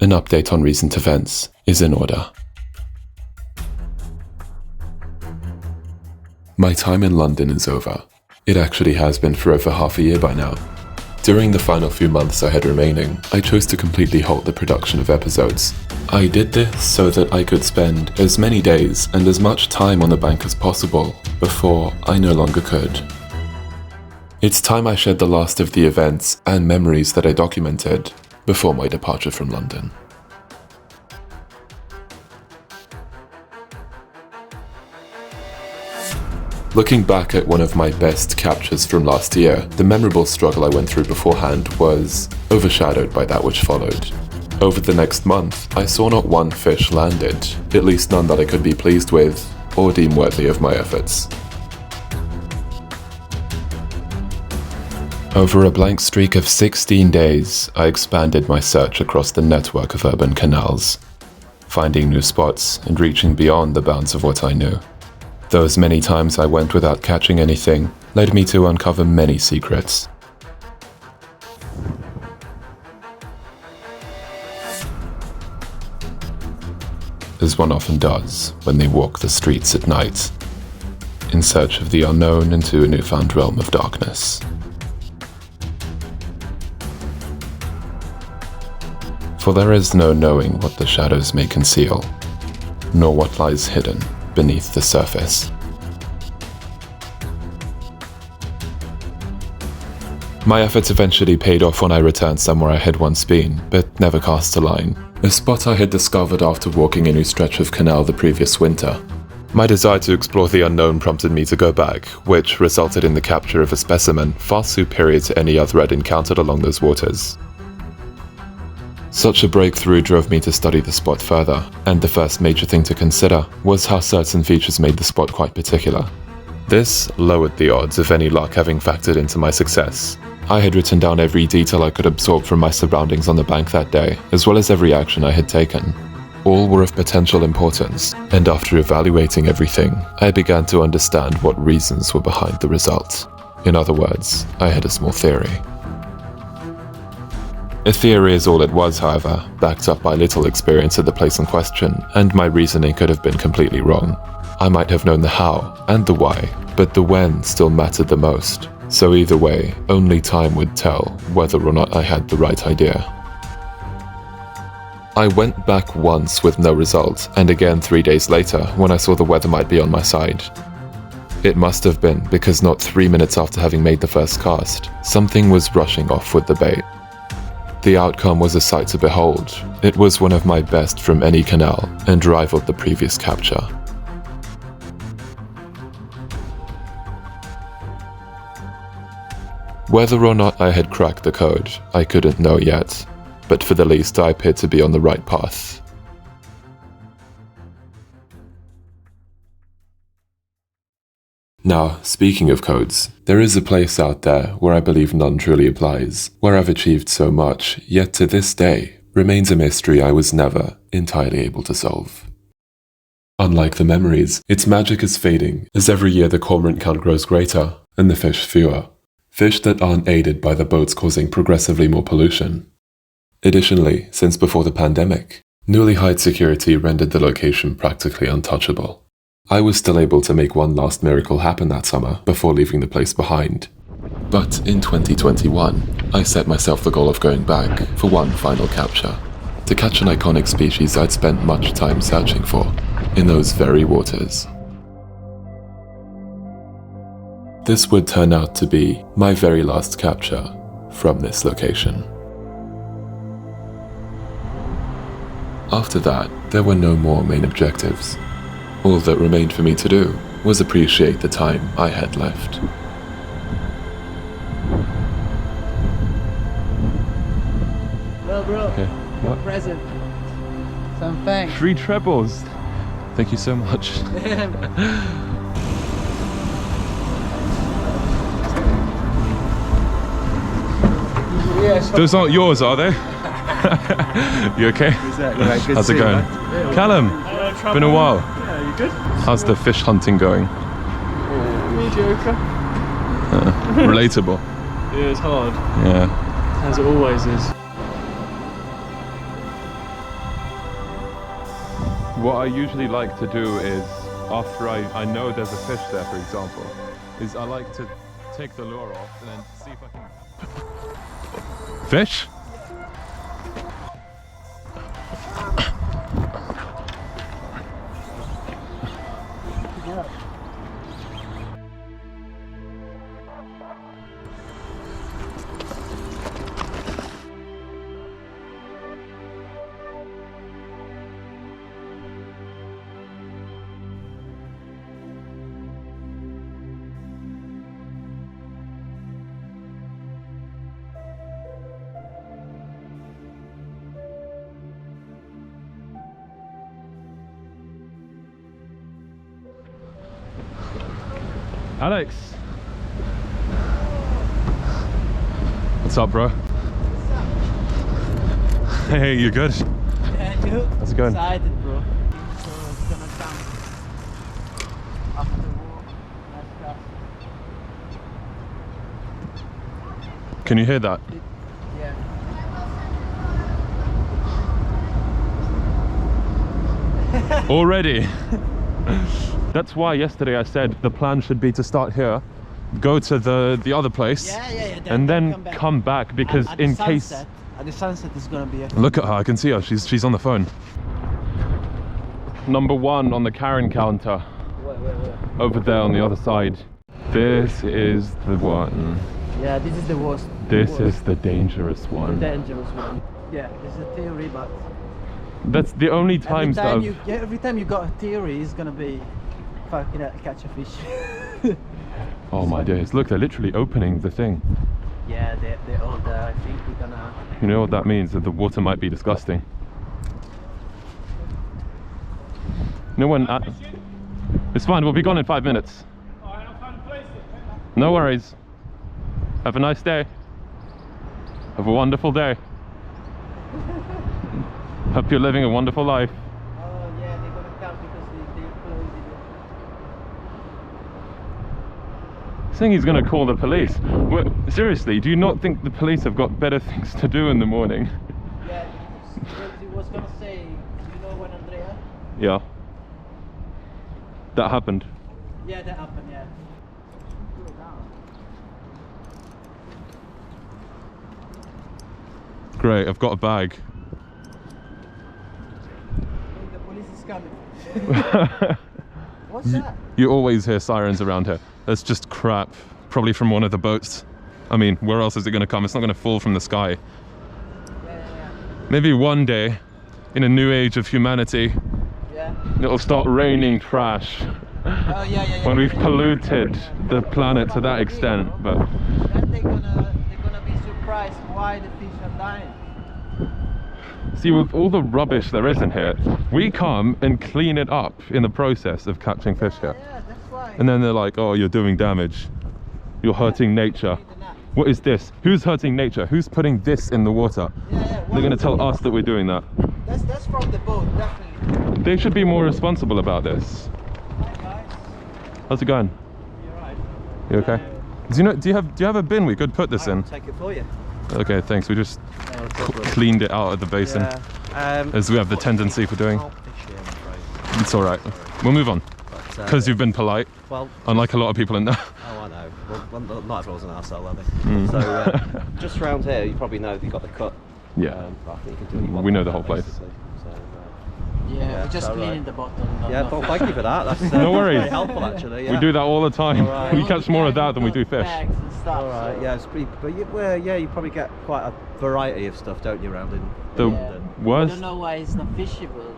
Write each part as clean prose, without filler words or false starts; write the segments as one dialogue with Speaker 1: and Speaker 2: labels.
Speaker 1: an update on recent events is in order. My time in London is over. It actually has been for over half a year by now. During the final few months I had remaining, I chose to completely halt the production of episodes. I did this so that I could spend as many days and as much time on the bank as possible before I no longer could. It's time I shed the last of the events and memories that I documented before my departure from London. Looking back at one of my best captures from last year, the memorable struggle I went through beforehand was overshadowed by that which followed. Over the next month, I saw not one fish landed, at least none that I could be pleased with or deem worthy of my efforts. Over a blank streak of 16 days, I expanded my search across the network of urban canals, finding new spots and reaching beyond the bounds of what I knew. Those many times I went without catching anything led me to uncover many secrets. As one often does when they walk the streets at night, in search of the unknown into a newfound realm of darkness. For there is no knowing what the shadows may conceal, nor what lies hidden beneath the surface. My efforts eventually paid off when I returned somewhere I had once been, but never cast a line. A spot I had discovered after walking a new stretch of canal the previous winter. My desire to explore the unknown prompted me to go back, which resulted in the capture of a specimen far superior to any other I'd encountered along those waters. Such a breakthrough drove me to study the spot further, and the first major thing to consider was how certain features made the spot quite particular. This lowered the odds of any luck having factored into my success. I had written down every detail I could absorb from my surroundings on the bank that day, as well as every action I had taken. All were of potential importance, and after evaluating everything, I began to understand what reasons were behind the result. In other words, I had a small theory. A theory is all it was, however, backed up by little experience at the place in question, and my reasoning could have been completely wrong. I might have known the how and the why, but the when still mattered the most. So either way, only time would tell whether or not I had the right idea. I went back once with no result, and again 3 days later when I saw the weather might be on my side. It must have been because not 3 minutes after having made the first cast, something was rushing off with the bait. The outcome was a sight to behold. It was one of my best from any canal and rivaled the previous capture. Whether or not I had cracked the code, I couldn't know yet, but for the least I appeared to be on the right path. Now, speaking of codes, there is a place out there where I believe none truly applies, where I've achieved so much, yet to this day, remains a mystery I was never entirely able to solve. Unlike the memories, its magic is fading as every year the cormorant count grows greater and the fish fewer. Fish that aren't aided by the boats causing progressively more pollution. Additionally, since before the pandemic, newly hired security rendered the location practically untouchable. I was still able to make one last miracle happen that summer before leaving the place behind. But in 2021, I set myself the goal of going back for one final capture, to catch an iconic species I'd spent much time searching for, in those very waters. This would turn out to be my very last capture from this location. After that, there were no more main objectives. All that remained for me to do was appreciate the time I had left.
Speaker 2: Well, bro,
Speaker 3: okay. What?
Speaker 2: Present. Some thanks.
Speaker 3: 3 trebles. Thank you so much.
Speaker 2: Yes.
Speaker 3: Those aren't yours, are they? You okay?
Speaker 2: Right, good
Speaker 3: How's
Speaker 2: to
Speaker 3: it
Speaker 2: see
Speaker 3: going?
Speaker 2: You,
Speaker 3: Callum, been a while.
Speaker 2: Yeah, you good?
Speaker 3: How's the fish hunting going?
Speaker 2: Mediocre.
Speaker 3: Relatable.
Speaker 4: Yeah, it's hard,
Speaker 3: Yeah.
Speaker 4: as it always is.
Speaker 1: What I usually like to do is, after I know there's a fish there, for example, is I like to take the lure off and then see if I can... Fish? Alex! What's up, bro?
Speaker 2: What's up?
Speaker 1: Hey, you good?
Speaker 2: Yeah, dude.
Speaker 1: How's it going?
Speaker 2: Excited, bro. So it's gonna come after the war. Nice car.
Speaker 1: Can you hear that?
Speaker 2: Yeah.
Speaker 1: Already? That's why yesterday I said the plan should be to start here, go to the other place,
Speaker 2: Yeah.
Speaker 1: and then come back because
Speaker 2: at
Speaker 1: in
Speaker 2: the
Speaker 1: case...
Speaker 2: sunset, at the sunset is gonna be a...
Speaker 1: Look at her, I can see her, she's on the phone. Number 1 on the Karen counter.
Speaker 2: Wait.
Speaker 1: Over there on the other side. This is the one.
Speaker 2: Yeah, this is the worst.
Speaker 1: This
Speaker 2: worst.
Speaker 1: is the dangerous one.
Speaker 2: The dangerous one. Yeah, this is a theory, but
Speaker 1: That's the only times that
Speaker 2: every time you got a theory, it's gonna be fucking catch a fish.
Speaker 1: Oh my days, look, they're literally opening the thing.
Speaker 2: Yeah, they're all there. I think we're gonna...
Speaker 1: You know what that means? That the water might be disgusting. No one... It's fine, we'll be gone in 5 minutes. No worries. Have a nice day. Have a wonderful day. Hope you're living a wonderful life.
Speaker 2: Oh yeah, they're gonna come because they closed it.
Speaker 1: Saying he's going to call the police. Well, seriously, do you not think the police have got better things to do in the morning?
Speaker 2: Yeah, he was gonna say, you know when Andrea?
Speaker 1: Yeah. That happened.
Speaker 2: Yeah, that happened, yeah.
Speaker 1: Great, I've got a bag.
Speaker 2: The police is coming. What's that?
Speaker 1: You always hear sirens around here. That's just crap. Probably from one of the boats. I mean, where else is it going to come? It's not going to fall from the sky.
Speaker 2: Yeah.
Speaker 1: Maybe one day, in a new age of humanity,
Speaker 2: Yeah.
Speaker 1: it'll start raining trash.
Speaker 2: Oh yeah.
Speaker 1: When we've polluted the planet to that extent, but...
Speaker 2: Then they're gonna be surprised why the fish are dying.
Speaker 1: See, with all the rubbish there is in here, we come and clean it up in the process of catching fish here.
Speaker 2: Yeah, that's why.
Speaker 1: And then they're like, oh, you're doing damage. You're hurting nature. What is this? Who's hurting nature? Who's putting this in the water?
Speaker 2: Yeah.
Speaker 1: They're going to tell us that we're doing that.
Speaker 2: That's from the boat, definitely.
Speaker 1: They should be more responsible about this.
Speaker 2: Hi guys.
Speaker 1: How's it going?
Speaker 2: You're right.
Speaker 1: You okay? Do you have a bin we could put this in?
Speaker 2: Take it for you.
Speaker 1: Okay, thanks. We just cleaned it out of the basin, as we have the tendency for doing. It's all right. We'll move on. Because you've been polite,
Speaker 4: Well,
Speaker 1: unlike a lot of people in there.
Speaker 4: oh, I know. Well, not everyone's an arsehole, are they? So, just around here, you probably know you've got the cut.
Speaker 1: Yeah.
Speaker 4: I think you can do what you want
Speaker 1: We know
Speaker 4: with
Speaker 1: the
Speaker 4: that,
Speaker 1: whole place.
Speaker 4: basically. So,
Speaker 2: Yeah, we're just
Speaker 4: so,
Speaker 2: cleaning the bottom.
Speaker 4: yeah, well, thank you for that. That's
Speaker 1: No worries.
Speaker 4: very helpful, actually. Yeah.
Speaker 1: We do that all the time.
Speaker 4: Alright.
Speaker 1: We catch more of that than we do fish.
Speaker 2: Bags and stuff,
Speaker 4: All right,
Speaker 2: so-
Speaker 4: yeah, it's pretty. But you probably get quite a variety of stuff, don't you, around in
Speaker 1: The
Speaker 4: London?
Speaker 2: I
Speaker 1: worst...
Speaker 2: don't know why it's not fishable.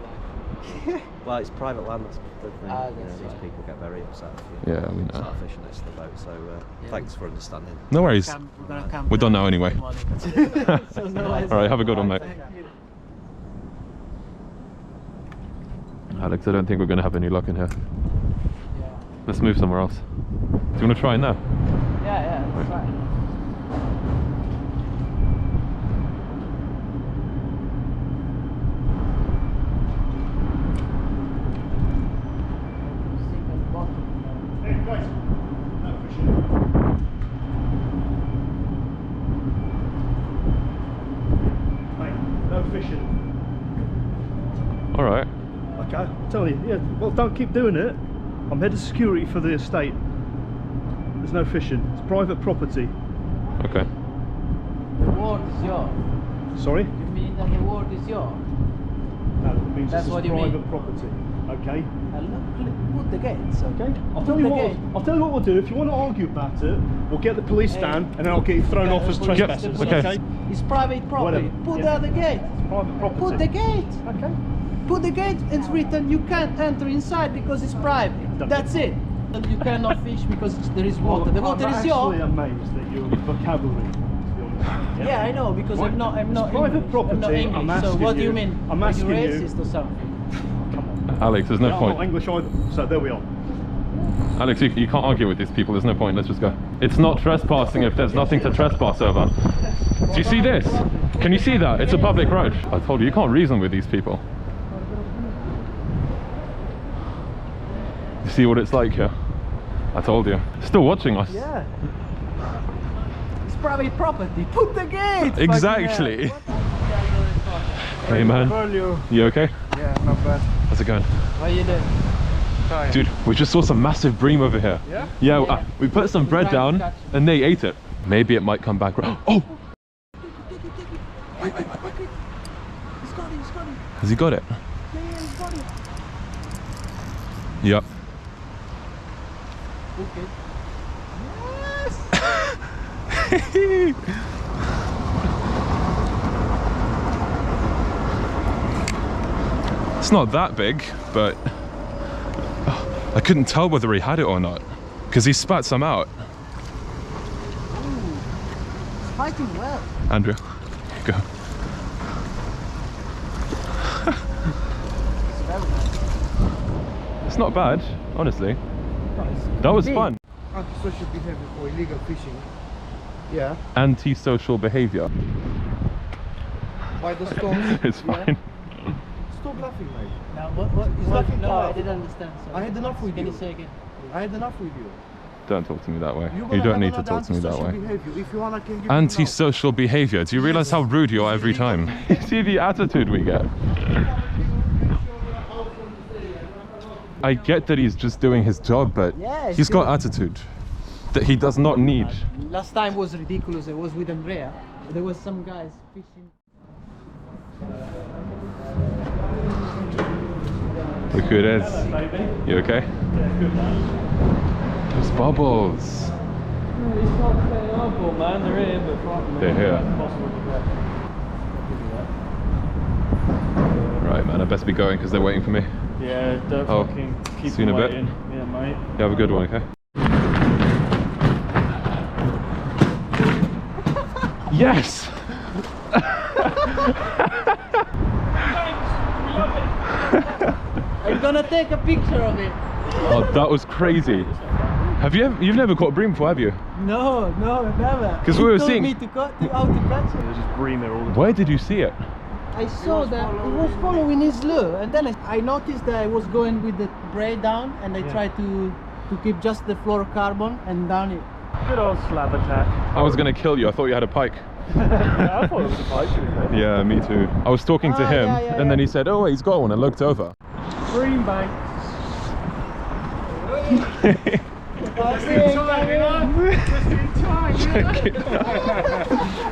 Speaker 2: Like.
Speaker 4: Well, it's private land. That's the thing.
Speaker 2: Ah,
Speaker 4: You know,
Speaker 2: that's
Speaker 4: these
Speaker 2: right.
Speaker 4: people get very upset if you
Speaker 1: Yeah, we know.
Speaker 4: start fishing next to the boat. So,
Speaker 2: Yeah.
Speaker 4: thanks for understanding.
Speaker 1: No worries.
Speaker 2: We're gonna come.
Speaker 1: We're done now anyway.
Speaker 2: So no worries.
Speaker 1: All right, have a good one, mate.
Speaker 2: Thank you.
Speaker 1: Alex, I don't think we're going to have any luck in here.
Speaker 2: Yeah.
Speaker 1: Let's move somewhere else. Do you want to try in there?
Speaker 2: Yeah, that's right.
Speaker 1: All right.
Speaker 2: Okay, I'll tell you. Yeah, well, don't keep doing it. I'm head of security for the estate. There's no fishing. It's private property.
Speaker 3: Okay.
Speaker 5: The word is yours.
Speaker 2: Sorry?
Speaker 5: You mean that the word is yours?
Speaker 2: No, it means
Speaker 5: That's
Speaker 2: this
Speaker 5: what
Speaker 2: is
Speaker 5: you mean.
Speaker 2: private property. Okay?
Speaker 5: Put the gates.
Speaker 2: Okay? I'll
Speaker 5: Put
Speaker 2: tell you
Speaker 5: the
Speaker 2: what.
Speaker 5: gate.
Speaker 2: I'll tell you what we'll do. If you want to argue about it, we'll get the police down, and then I'll get you thrown off as trespassers.
Speaker 3: Okay.
Speaker 5: It's private property.
Speaker 2: Whatever.
Speaker 5: Put
Speaker 2: Yeah.
Speaker 5: the gate.
Speaker 2: Private property.
Speaker 5: Put the gate.
Speaker 2: Okay.
Speaker 5: Put the gate. It's written you can't enter inside because it's private. That's it. And you cannot fish because there is water. The water is yours.
Speaker 2: I'm actually amazed at your vocabulary. To be honest.
Speaker 5: Yeah, I know because I'm not.
Speaker 2: It's private
Speaker 5: English.
Speaker 2: property.
Speaker 5: I'm not English.
Speaker 2: I'm asking
Speaker 5: so what do
Speaker 2: you-
Speaker 5: you mean?
Speaker 2: I'm
Speaker 5: Are
Speaker 2: asking
Speaker 5: you
Speaker 2: you-
Speaker 5: racist or something?
Speaker 3: Alex, there's no
Speaker 2: I'm not
Speaker 3: point.
Speaker 2: English either. So there we are.
Speaker 3: Alex, you can't argue with these people. There's no point. Let's just go. It's not trespassing if there's nothing to trespass over. Do you see this? Can you see that? It's a public road. I told you can't reason with these people. You see what it's like here? I told you. Still watching us.
Speaker 5: Yeah. It's private property. Put the gate.
Speaker 3: Exactly. Hey man, you okay?
Speaker 6: Yeah, not bad.
Speaker 3: How's it going?
Speaker 5: What are you doing?
Speaker 6: Fine.
Speaker 3: Dude, we just saw some massive bream over here.
Speaker 6: Yeah?
Speaker 3: Yeah,
Speaker 5: Yeah.
Speaker 3: we put some bread down and they ate it. Maybe it might come back. Oh!
Speaker 5: Wait. He's got it.
Speaker 3: Has he got it?
Speaker 5: Yeah, he's got it.
Speaker 3: Yep.
Speaker 5: Okay.
Speaker 3: It's not that big, but I couldn't tell whether he had it or not because he spat some out.
Speaker 5: He's fighting well.
Speaker 3: Andrew, go.
Speaker 5: It's very nice.
Speaker 3: It's not bad, honestly. That was fun.
Speaker 6: Antisocial behavior for illegal fishing. Yeah.
Speaker 3: Antisocial behavior.
Speaker 6: By the stones.
Speaker 3: It's fine.
Speaker 6: Stop laughing, mate.
Speaker 5: Now, what is
Speaker 6: What?
Speaker 5: that? No, I
Speaker 6: What?
Speaker 5: didn't understand. Sorry.
Speaker 6: I had enough with
Speaker 5: Can
Speaker 6: you.
Speaker 5: you say again?
Speaker 6: I had enough with you.
Speaker 3: Don't talk to me that way.
Speaker 6: You're
Speaker 3: You
Speaker 6: gonna
Speaker 3: don't
Speaker 6: have
Speaker 3: need to
Speaker 6: another
Speaker 3: talk to me that
Speaker 6: antisocial
Speaker 3: way.
Speaker 6: behavior. If you wanna, I can give you
Speaker 3: Antisocial behavior. Do you realize how rude you are every time? You see the attitude we get? I get that he's just doing his job, but
Speaker 5: Yeah,
Speaker 3: he's got attitude that he does not need.
Speaker 5: Last time was ridiculous. I was with Andrea. There was some guys fishing.
Speaker 3: Look who it is. You okay? There's bubbles.
Speaker 5: It's not playable, man. They're here, but
Speaker 3: They're here. Right, man. I best be going because they're waiting for me.
Speaker 2: Yeah, don't
Speaker 3: Oh,
Speaker 2: fucking keep
Speaker 3: see you in a bit.
Speaker 2: waiting. Yeah, mate.
Speaker 3: You have a good one, okay? Yes!
Speaker 5: I'm gonna take a picture of it.
Speaker 3: Oh, that was crazy. You've never caught bream before, have you?
Speaker 5: No, never.
Speaker 3: 'Cause
Speaker 5: He
Speaker 3: we were
Speaker 5: told
Speaker 3: seeing-
Speaker 5: me how to catch it.
Speaker 2: There's just bream here all the time.
Speaker 3: Where did you see it?
Speaker 5: I saw that he was following his lure, and then I noticed that I was going with the braid down, and I tried to keep just the fluorocarbon and down it.
Speaker 2: Good old slab attack.
Speaker 3: I was gonna kill you. I thought you had a pike.
Speaker 2: Yeah, I thought it was a pike.
Speaker 3: Yeah, me too. I was talking to
Speaker 5: Ah,
Speaker 3: him,
Speaker 5: yeah,
Speaker 3: and then he said, "Oh, he's got one." I looked over.
Speaker 2: Bream bank.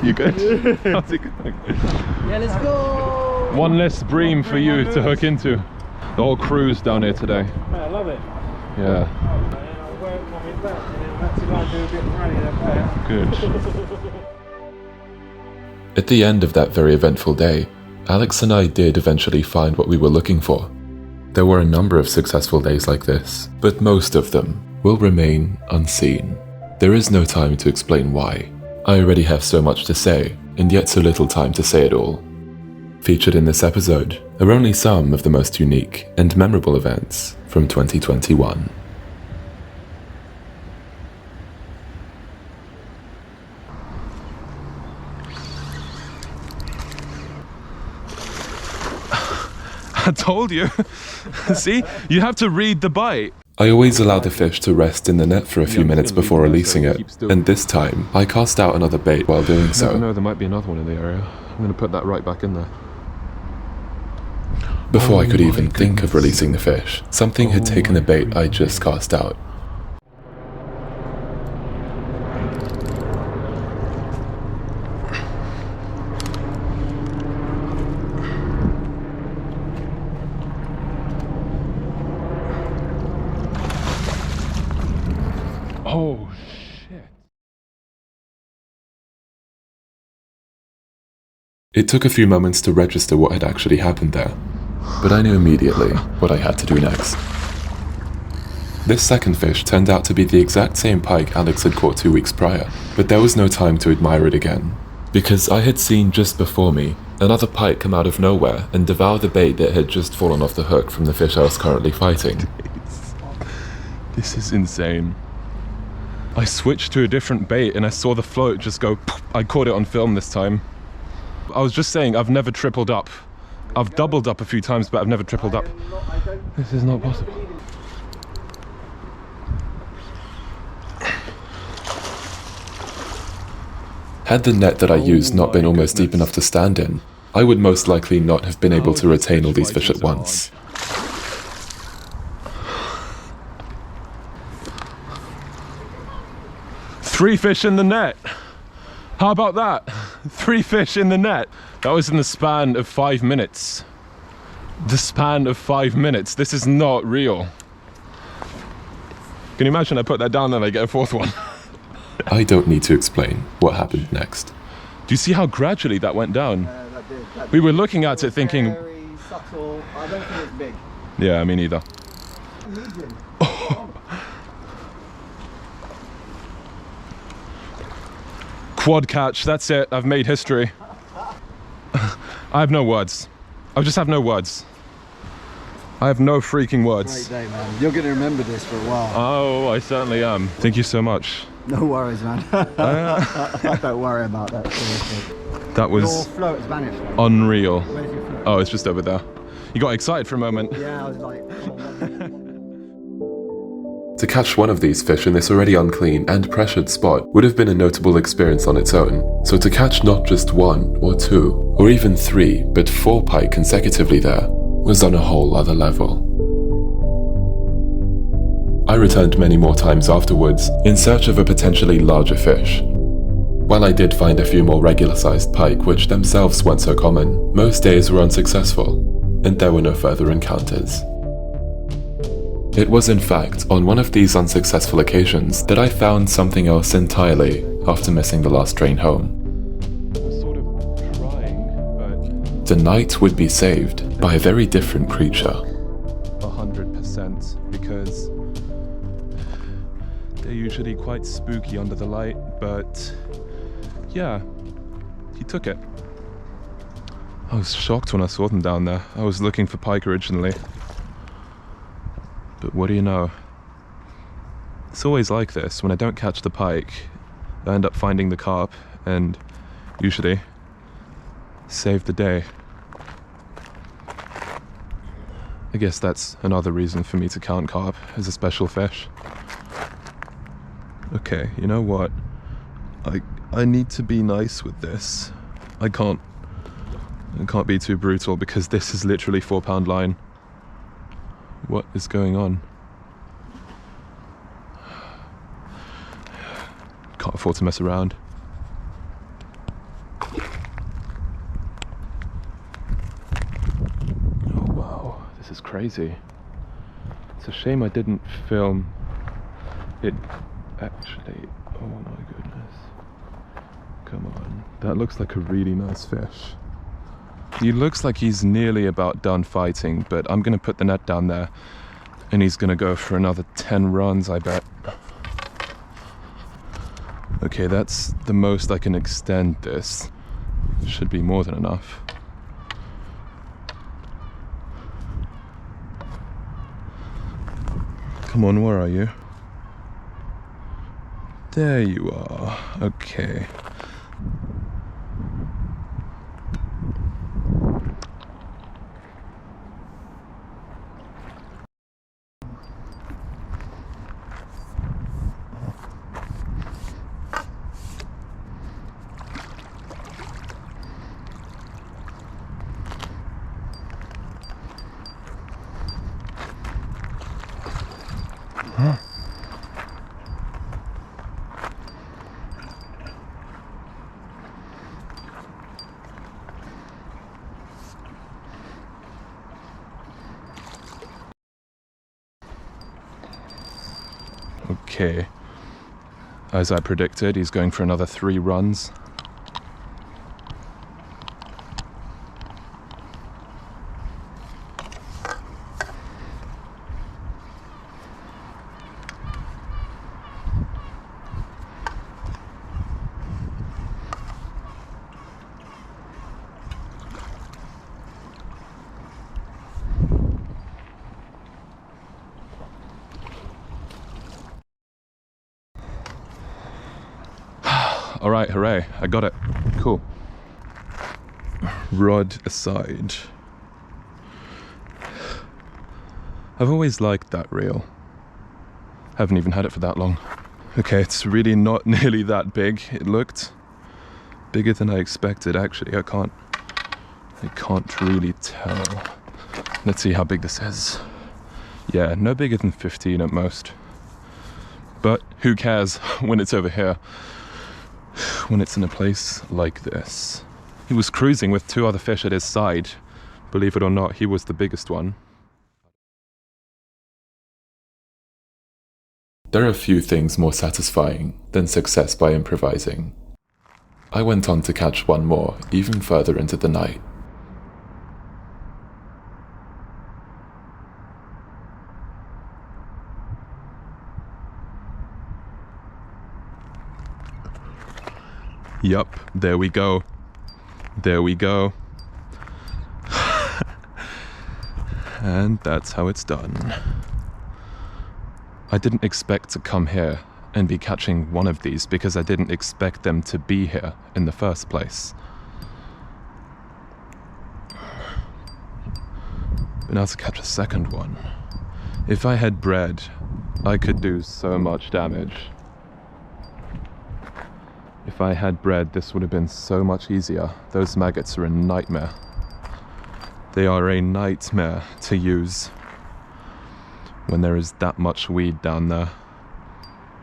Speaker 3: You good? How's it going?
Speaker 5: Yeah, let's go.
Speaker 3: One less bream for you to hook into. The whole crew's down here today.
Speaker 2: Man, I love it.
Speaker 3: Yeah,
Speaker 6: I weren't coming back, and then had to go and do a bit of running up there.
Speaker 3: good.
Speaker 1: At the end of that very eventful day, Alex and I did eventually find what we were looking for. There were a number of successful days like this, but most of them will remain unseen. There is no time to explain why. I already have so much to say, and yet so little time to say it all. Featured in this episode are only some of the most unique and memorable events from 2021.
Speaker 3: I told you. See, you have to read the bite.
Speaker 1: I always allow the fish to rest in the net for a few minutes before releasing it, and this time I cast out another bait while doing so.
Speaker 3: No, there might be another one in the area. I'm going to put that right back in there.
Speaker 1: Before I could even think of releasing the fish, something had taken the bait I just cast out.
Speaker 3: Oh, shit.
Speaker 1: It took a few moments to register what had actually happened there, but I knew immediately what I had to do next. This second fish turned out to be the exact same pike Alex had caught 2 weeks prior, but there was no time to admire it again, because I had seen just before me another pike come out of nowhere and devour the bait that had just fallen off the hook from the fish I was currently fighting.
Speaker 3: This is insane. I switched to a different bait and I saw the float just go poof. I caught it on film this time. I was just saying, I've never tripled up. I've doubled up a few times, but I've never tripled up. This is not possible.
Speaker 1: Had the net that I used not been almost deep enough to stand in, I would most likely not have been able to retain all these fish at once.
Speaker 3: Three fish in the net. How about that? 3 fish in the net. That was in the span of 5 minutes. The span of 5 minutes. This is not real. Can you imagine I put that down and I get a 4th one?
Speaker 1: I don't need to explain what happened next.
Speaker 3: Do you see how gradually that went down?
Speaker 4: That
Speaker 3: We were looking at it thinking...
Speaker 4: Very subtle. I don't think it's big.
Speaker 3: Yeah, me neither. Quad catch, that's it. I've made history. I have no words. I just have no words. I have no freaking words.
Speaker 4: Great day, man. You're going to remember this for a while.
Speaker 3: Oh, I certainly am. Thank you so much.
Speaker 4: No worries, man. Don't worry about that. Seriously.
Speaker 3: That
Speaker 4: Your
Speaker 3: was
Speaker 4: float's vanished.
Speaker 3: unreal.
Speaker 4: Where's your float?
Speaker 3: Oh, it's just over there. You got excited for a moment.
Speaker 4: Yeah, I was like, come on.
Speaker 1: To catch one of these fish in this already unclean and pressured spot would have been a notable experience on its own, so to catch not just 1 or 2 or even 3 but 4 pike consecutively there was on a whole other level. I returned many more times afterwards in search of a potentially larger fish. While I did find a few more regular-sized pike which themselves weren't so common, most days were unsuccessful, and there were no further encounters. It was in fact on one of these unsuccessful occasions that I found something else entirely after missing the last train home.
Speaker 3: Sort of trying, but...
Speaker 1: The night would be saved by a very different creature.
Speaker 3: 100%, because they're usually quite spooky under the light, but yeah, he took it. I was shocked when I saw them down there. I was looking for pike originally. But what do you know? It's always like this. When I don't catch the pike, I end up finding the carp and usually save the day. I guess that's another reason for me to count carp as a special fish. Okay, you know what? I need to be nice with this. I can't be too brutal because this is literally 4-pound line. What is going on? Can't afford to mess around. Oh wow, this is crazy. It's a shame I didn't film it actually. Oh my goodness. Come on. That looks like a really nice fish. He looks like he's nearly about done fighting, but I'm gonna put the net down there and he's gonna go for another 10 runs, I bet. Okay, that's the most I can extend this. Should be more than enough. Come on, where are you? There you are. Okay. Okay, as I predicted, he's going for another 3 runs. All right, hooray, I got it. Cool. Rod aside. I've always liked that reel. Haven't even had it for that long. Okay, it's really not nearly that big. It looked bigger than I expected, actually. I can't really tell. Let's see how big this is. Yeah, no bigger than 15 at most. But who cares when it's over here? When it's in a place like this. He was cruising with 2 other fish at his side. Believe it or not, he was the biggest one.
Speaker 1: There are few things more satisfying than success by improvising. I went on to catch one more, even further into the night.
Speaker 3: Yup, there we go. There we go. And that's how it's done. I didn't expect to come here and be catching one of these because I didn't expect them to be here in the first place. But now to catch a second one. If I had bread, I could do so much damage. If I had bread, this would have been so much easier. Those maggots are a nightmare. They are a nightmare to use when there is that much weed down there.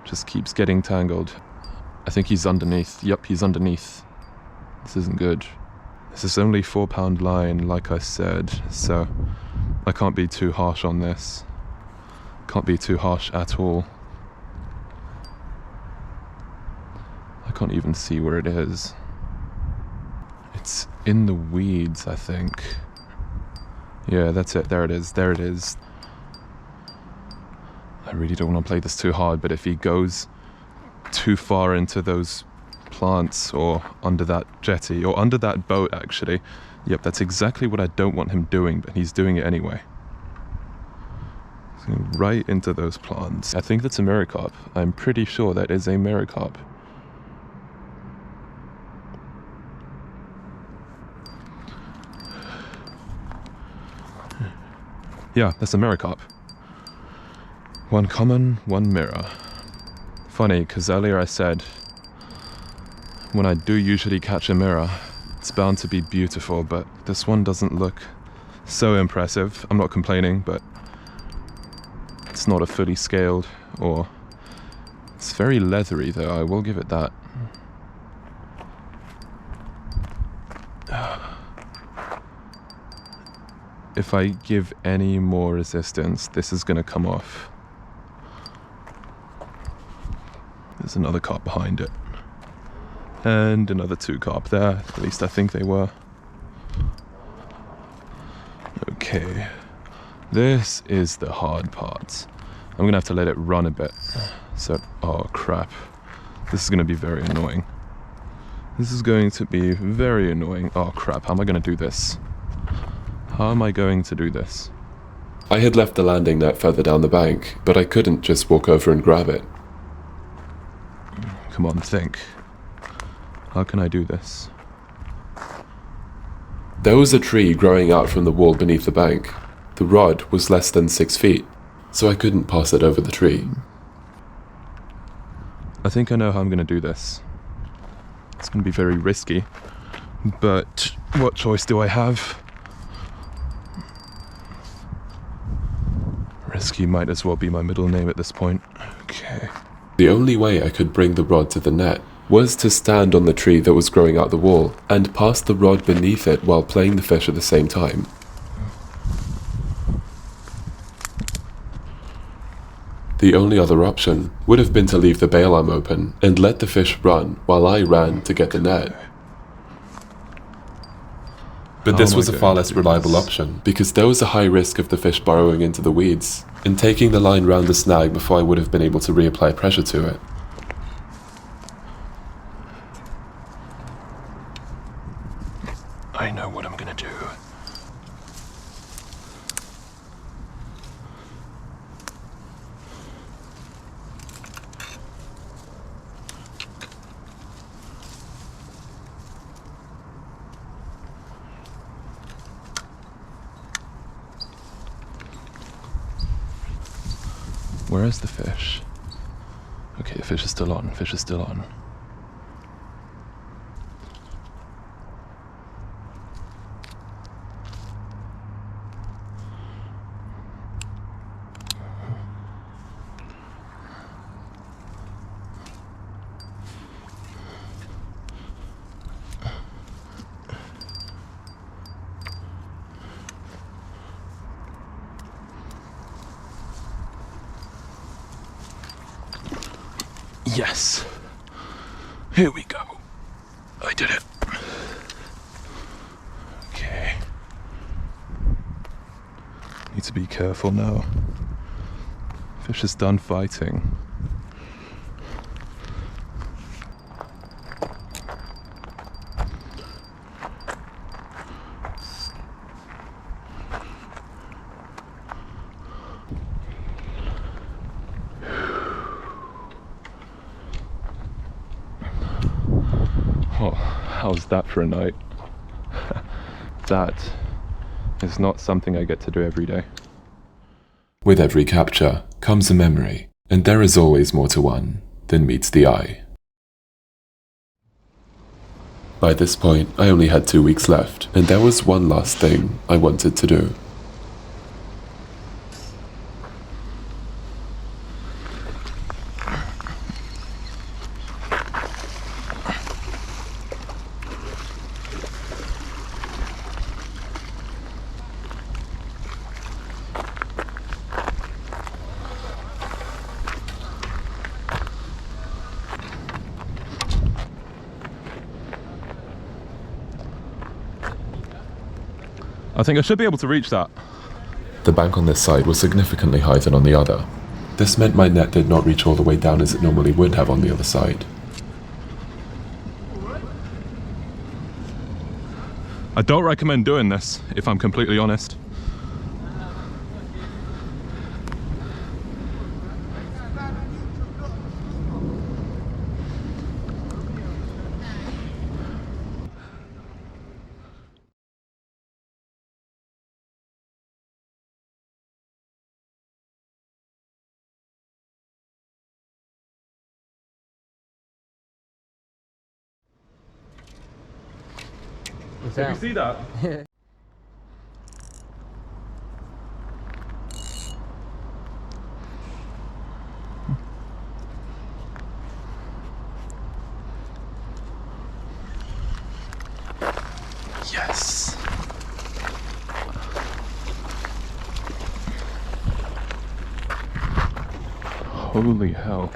Speaker 3: Just keeps getting tangled. I think he's underneath. Yup, he's underneath. This isn't good. This is only 4-pound line, like I said, so I can't be too harsh on this. Can't be too harsh at all. I can't even see where it is. It's in the weeds, I think. Yeah, that's it. There it is. There it is. I really don't want to play this too hard, but if he goes too far into those plants or under that jetty or under that boat, actually, yep, that's exactly what I don't want him doing, but he's doing it anyway. So right into those plants. I think that's a mirror carp. I'm pretty sure that is a mirror carp. Yeah, that's a mirror carp. One common, one mirror. Funny, because earlier I said, when I do usually catch a mirror, it's bound to be beautiful, but this one doesn't look so impressive. I'm not complaining, but it's not a fully scaled, or it's very leathery though, I will give it that. If I give any more resistance, this is going to come off. There's another carp behind it. And another 2 carp there, at least I think they were. Okay. This is the hard part. I'm going to have to let it run a bit. So, oh crap. This is going to be very annoying. This is going to be very annoying. Oh crap, how am I going to do this? How am I going to do this?
Speaker 1: I had left the landing net further down the bank, but I couldn't just walk over and grab it.
Speaker 3: Come on, think. How can I do this?
Speaker 1: There was a tree growing out from the wall beneath the bank. The rod was less than 6 feet, so I couldn't pass it over the tree.
Speaker 3: I think I know how I'm going to do this. It's going to be very risky, but what choice do I have?
Speaker 1: Risky might as well be my middle name at this point. Okay. The only way I could bring the rod to the net was to stand on the tree that was growing out the wall and pass the rod beneath it while playing the fish at the same time. The only other option would have been to leave the bail arm open and let the fish run while I ran to get the net. But this was a far less reliable option, because there was a high risk of the fish burrowing into the weeds and taking the line round the snag before I would have been able to reapply pressure to it. I know what I'm gonna do. Where is the fish? Okay, the fish is still on, fish is still on. Yes. Here we go. I did it. Okay. Need to be careful now. Fish is done fighting. How's that for a night? That is not something I get to do every day. With every capture comes a memory, and there is always more to one than meets the eye. By this point, I only had 2 weeks left, and there was one last thing I wanted to do.
Speaker 3: I think I should be able to reach that.
Speaker 1: The bank on this side was significantly higher than on the other. This meant my net did not reach all the way down as it normally would have on the other side.
Speaker 3: I don't recommend doing this, if I'm completely honest. Did you see that?
Speaker 1: Yes!
Speaker 3: Holy hell.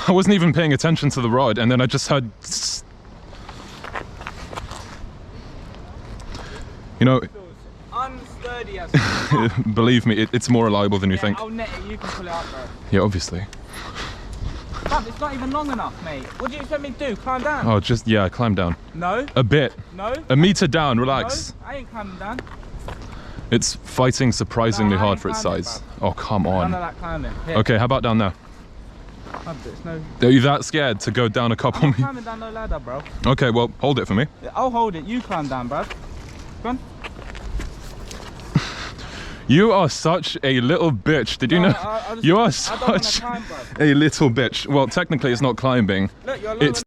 Speaker 3: I wasn't even paying attention to the rod, and then I just heard... You know...
Speaker 7: Unsturdy as
Speaker 3: believe me, it's more reliable than you think.
Speaker 7: I'll net it, you can pull it up, bro.
Speaker 3: Yeah, obviously.
Speaker 7: Fam, it's not even long enough, mate. What do you expect me to do? Climb down?
Speaker 3: Oh, just, yeah, climb down.
Speaker 7: No.
Speaker 3: A bit.
Speaker 7: No.
Speaker 3: A meter down, relax.
Speaker 7: No, I ain't climbing down.
Speaker 3: It's fighting surprisingly
Speaker 7: No, I
Speaker 3: hard
Speaker 7: ain't
Speaker 3: for its
Speaker 7: climbing,
Speaker 3: size.
Speaker 7: bro.
Speaker 3: Oh, come
Speaker 7: None
Speaker 3: on.
Speaker 7: of that climbing. Here.
Speaker 3: Okay, how about down there?
Speaker 7: It's no...
Speaker 3: Are you that scared to go down a couple
Speaker 7: I'm
Speaker 3: meters?
Speaker 7: climbing down no ladder, bro.
Speaker 3: Okay, well, hold it for me.
Speaker 7: Yeah, I'll hold it. You climb down, bro. Go on.
Speaker 3: You are such a little bitch. Did you know? You are such a little bitch. Well, technically it's not climbing.
Speaker 7: Look, you're
Speaker 3: It's...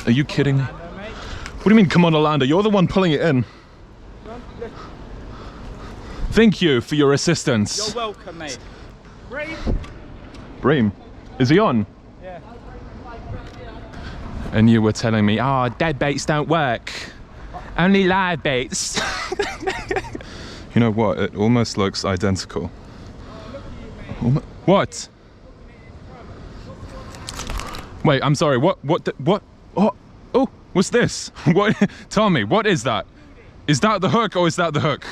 Speaker 3: Are you kidding me? What do you mean, come on, Orlando? You're the one pulling it in. Thank you for your assistance.
Speaker 7: You're welcome, mate. Bream.
Speaker 3: Bream, is he on?
Speaker 7: Yeah.
Speaker 3: And you were telling me, oh, dead baits don't work. Only live baits. You know what? It almost looks identical. What? Wait, I'm sorry. What? Oh, what's this? What? Tell me, what is that? Is that the hook or is that the hook?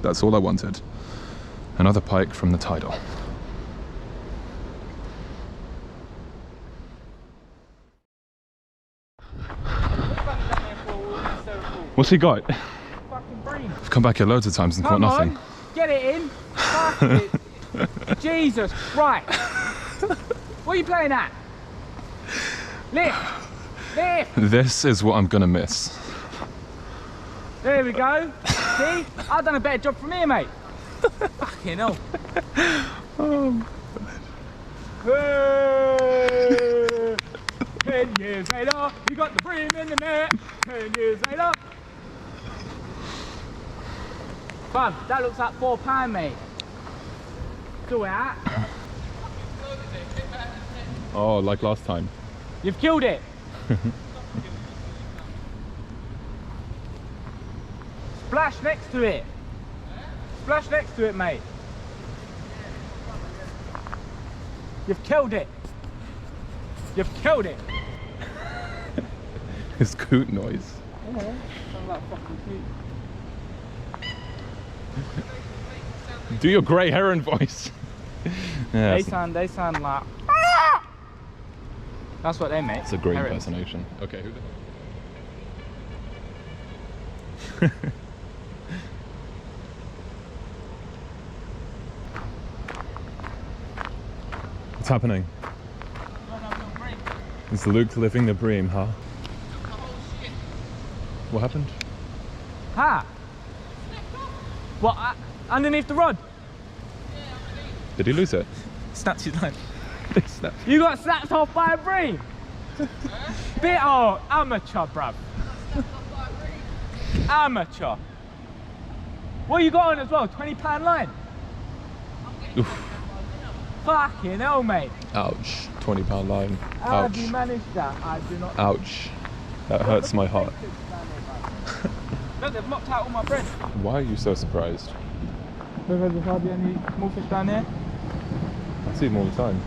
Speaker 3: That's all I wanted. Another pike from the tidal. What's he got?
Speaker 7: Fucking bream.
Speaker 3: I've come back here loads of times and caught
Speaker 7: Come
Speaker 3: nothing.
Speaker 7: on, get it in. Fuck it. Jesus Christ. What are you playing at? Lift. Lift.
Speaker 3: This is what I'm gonna miss.
Speaker 7: There we go. See? I've done a better job from here, mate. Fucking hell.
Speaker 3: Oh.
Speaker 7: Hey. 10 years later, you got the bream in the net. 10 years later. Fun, that looks like £4, mate. Do that.
Speaker 3: Oh, like last time.
Speaker 7: You've killed it. Splash next to it. Splash next to it, mate. You've killed it. You've killed it.
Speaker 3: His coot noise.
Speaker 7: Yeah, sounds like fucking cute.
Speaker 3: Do your grey heron voice. Yeah,
Speaker 7: They sound like. That's what they make.
Speaker 3: it's a great
Speaker 7: herons.
Speaker 3: impersonation. Okay, who the... What's happening? Is Luke living the bream, huh? What happened?
Speaker 7: Ha! What? Underneath the rod?
Speaker 3: Did he lose it?
Speaker 7: Snapped his line. You got snapped off by a bream? Bit of amateur, bruv. Amateur. What you got on as well? £20 line?
Speaker 3: Oof.
Speaker 7: Fucking hell, mate.
Speaker 3: Ouch. £20 line.
Speaker 7: How
Speaker 3: Ouch.
Speaker 7: have you managed that? I do not.
Speaker 3: Ouch. That hurts my heart.
Speaker 7: Look, they've knocked out all my bread.
Speaker 3: Why are you so surprised?
Speaker 7: Because there's hardly any small fish down here.
Speaker 3: I see them all the time.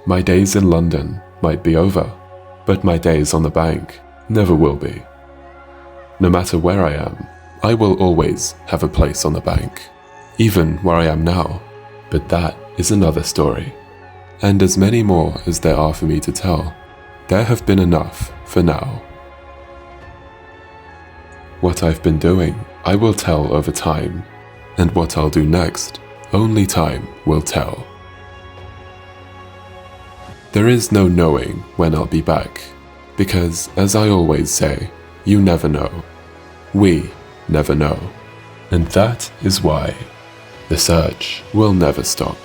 Speaker 1: My days in London might be over, but my days on the bank never will be. No matter where I am, I will always have a place on the bank, even where I am now, but that is another story. And as many more as there are for me to tell, there have been enough for now. What I've been doing, I will tell over time, and what I'll do next, only time will tell. There is no knowing when I'll be back, because as I always say, you never know. We never know. And that is why the search will never stop.